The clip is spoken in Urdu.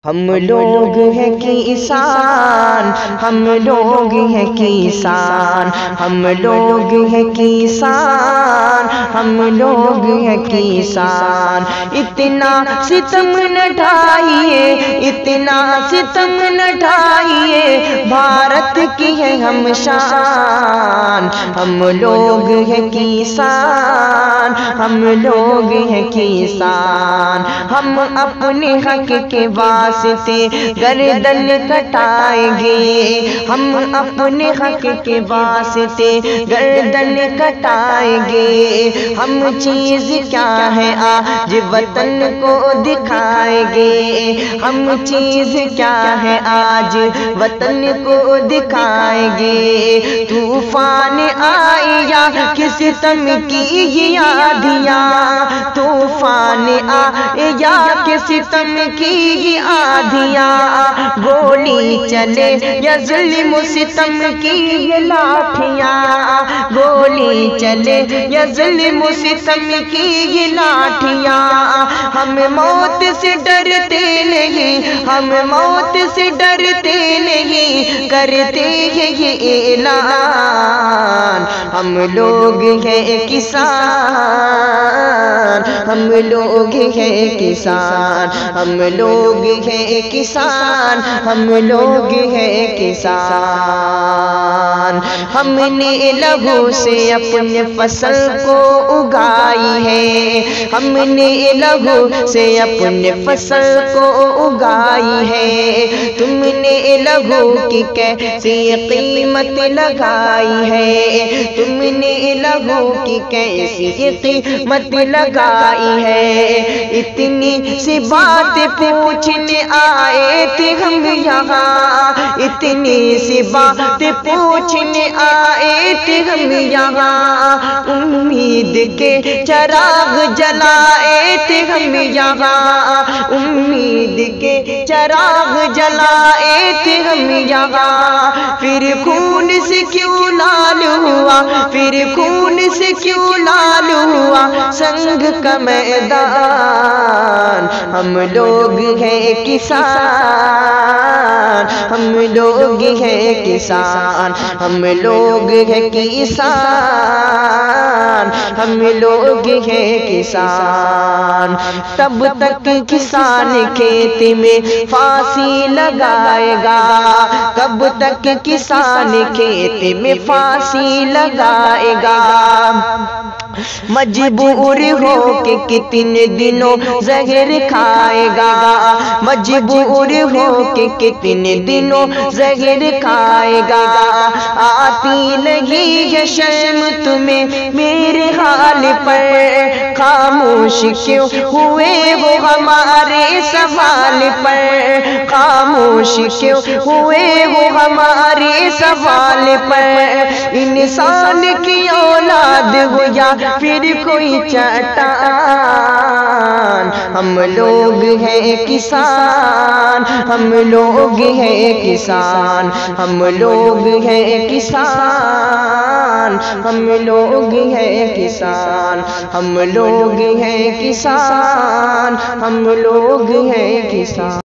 ہم لوگ ہیں کسان، ہم لوگ ہیں کسان، ہم لوگ ہیں کسان، ہم لوگ ہیں کسان۔ اتنا ستم نہ ڈھائیے، اتنا ستم نہ ڈھائیے، بھارت کی ہے ہم شان۔ ہم لوگ ہیں کسان، ہم لوگ ہیں کسان۔ ہم اپنے حق کے واسطے گردن کٹائیں گے، ہم اپنے حق کے واسطے گردن کٹائیں گے۔ ہم چیز کیا ہے آج وطن کو دکھائیں گے، ہم چیز کیا ہے آج وطن کو دکھائیں گے۔ طوفان آئے یا کس ستم کی یہ آندھیاں، طوفان آئے یا کس ستم کی یہ آندھیاں، گولی چلے یا ظلم و ستم کی یہ لاٹھیاں، گولی چلے یا ظلم و ستم کی یہ لاٹھیاں۔ ہم موت سے ڈرتے نہیں، ہم موت سے ڈرتے نہیں، کرتے ہیں یہ اعلان۔ ہم لوگ ہیں کسان، ہم لوگ ہیں کسان، ہم لوگ ہیں کسان، ہم لوگ ہیں کسان۔ ہم نے لہو سے اپنے فصل کو اگائی ہے، ہم نے لہو سے اپنے فصل کو اگائی ہے۔ تم نے لہو کی کیسی قیمت لگائی ہے، تم نے لہو کی کیسی قیمت لگائی ہے۔ اتنی سی بات پوچھنے آئے تھے ہم یہاں، اتنی سی بات پوچھنے آئے تھے ہم یہاں۔ امید کے چراغ جلائے تھے ہم یہاں، امید کے چراغ جلائے تھے ہم یہاں۔ پھر خون سے کیوں لال ہوا، پھر خون سے کیوں لال ہوا سنگ کا میدان۔ ہم لوگ ہیں کسان، ہم لوگ ہیں کسان، ہم لوگ ہیں کسان، ہم لوگ ہیں کسان۔ تب تک کسان کھیت میں پھانسی لگائے گا، کب تک کسان کھیت میں پھانسی لگائے گا۔ مجبور ہو کے کتنے دنوں زہر کھائے گا، مجبور ہو کے کتنے دنوں زہر کھائے گا۔ آتی نہیں ہے شرم تمہیں میرے حال پر، خاموش کیوں ہوئے ہو ہمارے سوال پر، خاموش کیوں ہوئے ہو ہمارے سوال پر۔ انسان کی اولاد ہو یا پھر کوئی چٹان، ہم لوگ ہیں کسان، ہم لوگ ہیں کسان، ہم لوگ ہیں کسان، ہم لوگ ہیں کسان، ہم لوگ ہیں کسان، ہم لوگ ہیں کسان۔